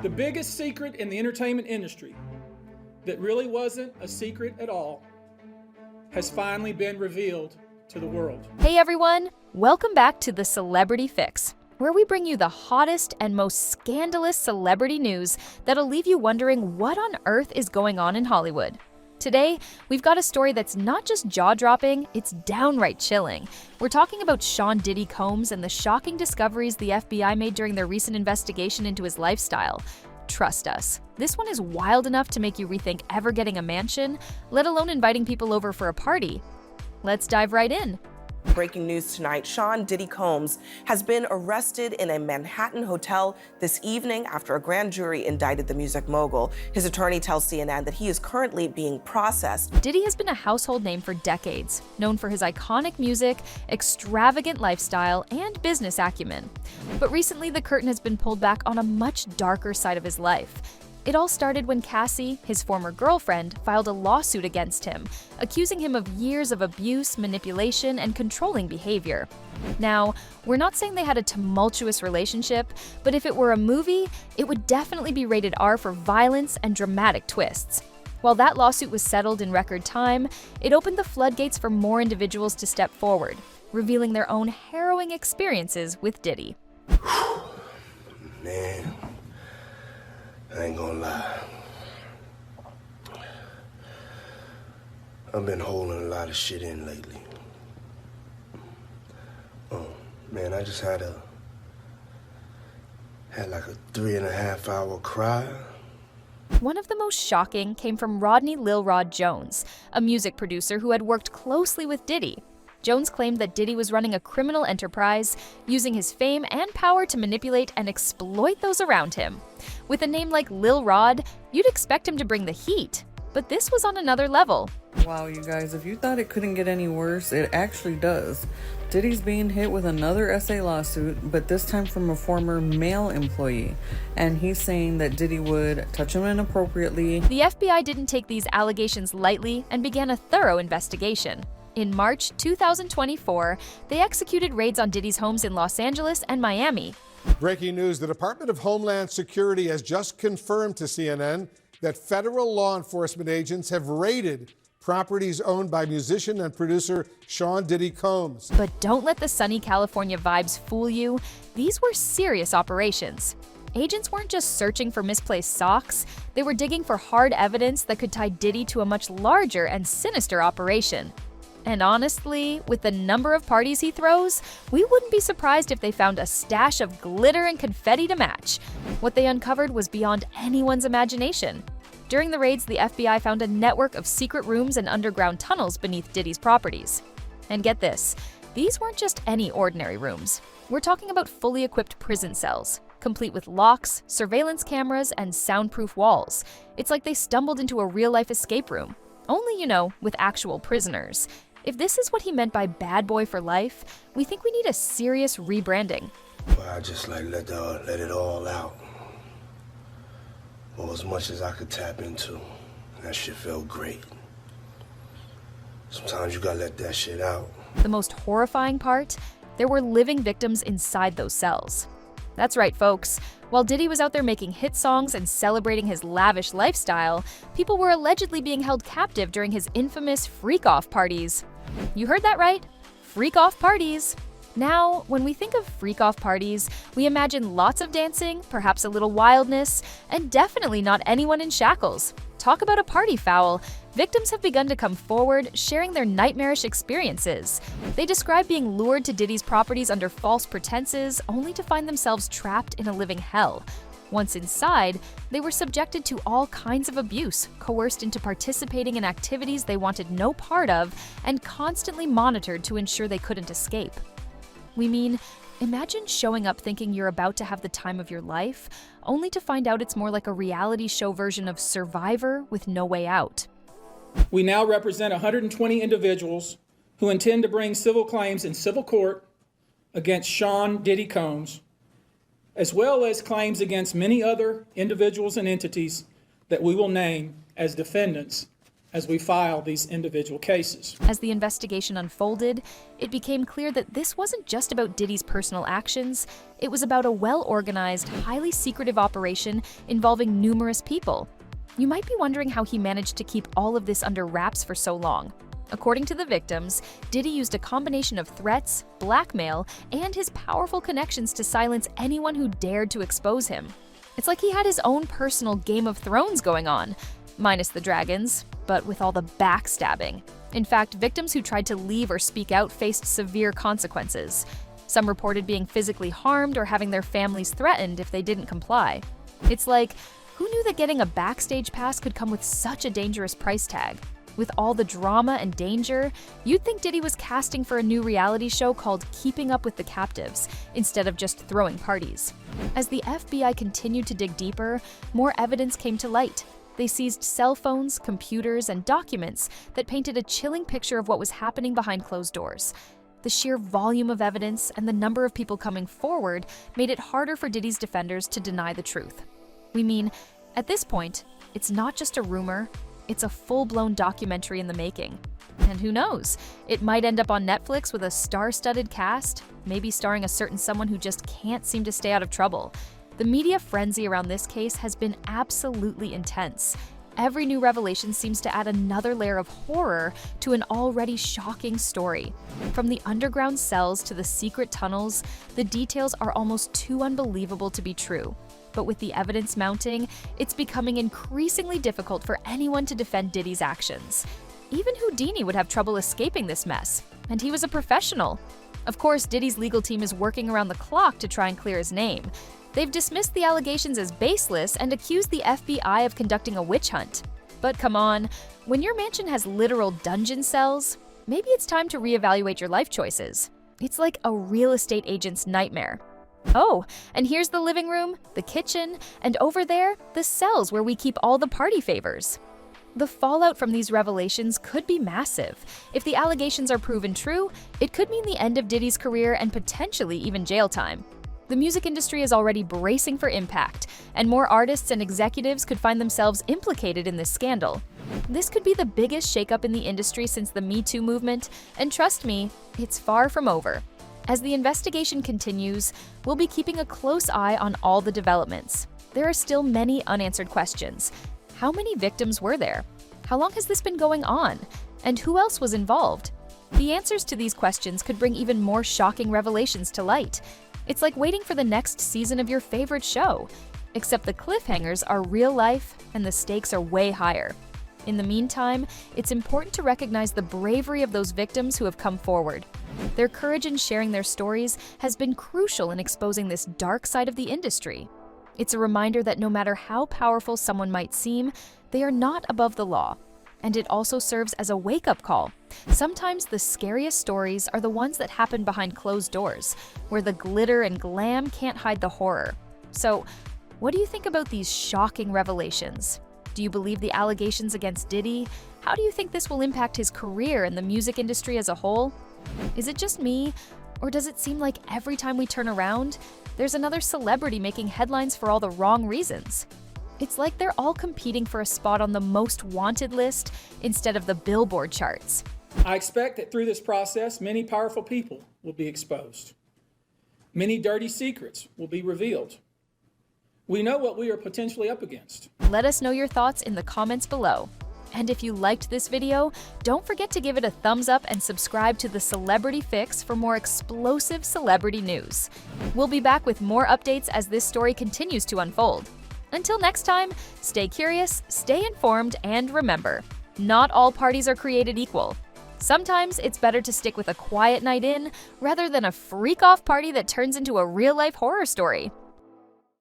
The biggest secret in the entertainment industry that really wasn't a secret at all has finally been revealed to the world. Hey everyone, welcome back to The Celebrity Fix, where we bring you the hottest and most scandalous celebrity news that'll leave you wondering what on earth is going on in Hollywood. Today, we've got a story that's not just jaw-dropping, it's downright chilling. We're talking about Sean Diddy Combs and the shocking discoveries the FBI made during their recent investigation into his lifestyle. Trust us, this one is wild enough to make you rethink ever getting a mansion, let alone inviting people over for a party. Let's dive right in. Breaking news tonight, Sean Diddy Combs has been arrested in a Manhattan hotel this evening after a grand jury indicted the music mogul. His attorney tells CNN that he is currently being processed. Diddy has been a household name for decades, known for his iconic music, extravagant lifestyle, and business acumen. But recently, the curtain has been pulled back on a much darker side of his life. It all started when Cassie, his former girlfriend, filed a lawsuit against him, accusing him of years of abuse, manipulation, and controlling behavior. Now, we're not saying they had a tumultuous relationship, but if it were a movie, it would definitely be rated R for violence and dramatic twists. While that lawsuit was settled in record time, it opened the floodgates for more individuals to step forward, revealing their own harrowing experiences with Diddy. Man, I ain't gonna lie. I've been holding a lot of shit in lately. Man, I just had like a 3.5 hour cry. One of the most shocking came from Rodney Lil Rod Jones, a music producer who had worked closely with Diddy. Jones claimed that Diddy was running a criminal enterprise, using his fame and power to manipulate and exploit those around him. With a name like Lil Rod, you'd expect him to bring the heat, but this was on another level. Wow, you guys, if you thought it couldn't get any worse, it actually does. Diddy's being hit with another SA lawsuit, but this time from a former male employee. And he's saying that Diddy would touch him inappropriately. The FBI didn't take these allegations lightly and began a thorough investigation. In March 2024, they executed raids on Diddy's homes in Los Angeles and Miami. Breaking news, the Department of Homeland Security has just confirmed to CNN that federal law enforcement agents have raided properties owned by musician and producer Sean Diddy Combs. But don't let the sunny California vibes fool you. These were serious operations. Agents weren't just searching for misplaced socks, they were digging for hard evidence that could tie Diddy to a much larger and sinister operation. And honestly, with the number of parties he throws, we wouldn't be surprised if they found a stash of glitter and confetti to match. What they uncovered was beyond anyone's imagination. During the raids, the FBI found a network of secret rooms and underground tunnels beneath Diddy's properties. And get this, these weren't just any ordinary rooms. We're talking about fully equipped prison cells, complete with locks, surveillance cameras, and soundproof walls. It's like they stumbled into a real-life escape room. Only, with actual prisoners. If this is what he meant by bad boy for life, we think we need a serious rebranding. Well, I just let it all out. Well, as much as I could tap into. That shit felt great. Sometimes you gotta let that shit out. The most horrifying part? There were living victims inside those cells. That's right, folks. While Diddy was out there making hit songs and celebrating his lavish lifestyle, people were allegedly being held captive during his infamous freak-off parties. You heard that right? Freak-off parties. Now, when we think of freak-off parties, we imagine lots of dancing, perhaps a little wildness, and definitely not anyone in shackles. Talk about a party foul. Victims have begun to come forward, sharing their nightmarish experiences. They describe being lured to Diddy's properties under false pretenses, only to find themselves trapped in a living hell. Once inside, they were subjected to all kinds of abuse, coerced into participating in activities they wanted no part of, and constantly monitored to ensure they couldn't escape. We mean, imagine showing up thinking you're about to have the time of your life, only to find out it's more like a reality show version of Survivor with no way out. We now represent 120 individuals who intend to bring civil claims in civil court against Sean Diddy Combs, as well as claims against many other individuals and entities that we will name as defendants as we file these individual cases. As the investigation unfolded, it became clear that this wasn't just about Diddy's personal actions, it was about a well-organized, highly secretive operation involving numerous people. You might be wondering how he managed to keep all of this under wraps for so long. According to the victims, Diddy used a combination of threats, blackmail, and his powerful connections to silence anyone who dared to expose him. It's like he had his own personal Game of Thrones going on, minus the dragons, but with all the backstabbing. In fact, victims who tried to leave or speak out faced severe consequences. Some reported being physically harmed or having their families threatened if they didn't comply. It's like, who knew that getting a backstage pass could come with such a dangerous price tag? With all the drama and danger, you'd think Diddy was casting for a new reality show called Keeping Up with the Captives, instead of just throwing parties. As the FBI continued to dig deeper, more evidence came to light. They seized cell phones, computers, and documents that painted a chilling picture of what was happening behind closed doors. The sheer volume of evidence and the number of people coming forward made it harder for Diddy's defenders to deny the truth. We mean, at this point, it's not just a rumor, it's a full-blown documentary in the making. And who knows, it might end up on Netflix with a star-studded cast, maybe starring a certain someone who just can't seem to stay out of trouble. The media frenzy around this case has been absolutely intense. Every new revelation seems to add another layer of horror to an already shocking story. From the underground cells to the secret tunnels, the details are almost too unbelievable to be true. But with the evidence mounting, it's becoming increasingly difficult for anyone to defend Diddy's actions. Even Houdini would have trouble escaping this mess, and he was a professional. Of course, Diddy's legal team is working around the clock to try and clear his name. They've dismissed the allegations as baseless and accused the FBI of conducting a witch hunt. But come on, when your mansion has literal dungeon cells, maybe it's time to reevaluate your life choices. It's like a real estate agent's nightmare. Oh, and here's the living room, the kitchen, and over there, the cells where we keep all the party favors. The fallout from these revelations could be massive. If the allegations are proven true, it could mean the end of Diddy's career and potentially even jail time. The music industry is already bracing for impact, and more artists and executives could find themselves implicated in this scandal. This could be the biggest shakeup in the industry since the Me Too movement, and trust me, it's far from over. As the investigation continues, we'll be keeping a close eye on all the developments. There are still many unanswered questions. How many victims were there? How long has this been going on? And who else was involved? The answers to these questions could bring even more shocking revelations to light. It's like waiting for the next season of your favorite show, except the cliffhangers are real life and the stakes are way higher. In the meantime, it's important to recognize the bravery of those victims who have come forward. Their courage in sharing their stories has been crucial in exposing this dark side of the industry. It's a reminder that no matter how powerful someone might seem, they are not above the law. And it also serves as a wake-up call. Sometimes the scariest stories are the ones that happen behind closed doors, where the glitter and glam can't hide the horror. So, what do you think about these shocking revelations? Do you believe the allegations against Diddy? How do you think this will impact his career and the music industry as a whole? Is it just me, or does it seem like every time we turn around, there's another celebrity making headlines for all the wrong reasons? It's like they're all competing for a spot on the most wanted list instead of the Billboard charts. I expect that through this process, many powerful people will be exposed. Many dirty secrets will be revealed. We know what we are potentially up against. Let us know your thoughts in the comments below. And if you liked this video, don't forget to give it a thumbs up and subscribe to the Celebrity Fix for more explosive celebrity news. We'll be back with more updates as this story continues to unfold. Until next time, stay curious, stay informed, and remember, not all parties are created equal. Sometimes it's better to stick with a quiet night in rather than a freak-off party that turns into a real-life horror story.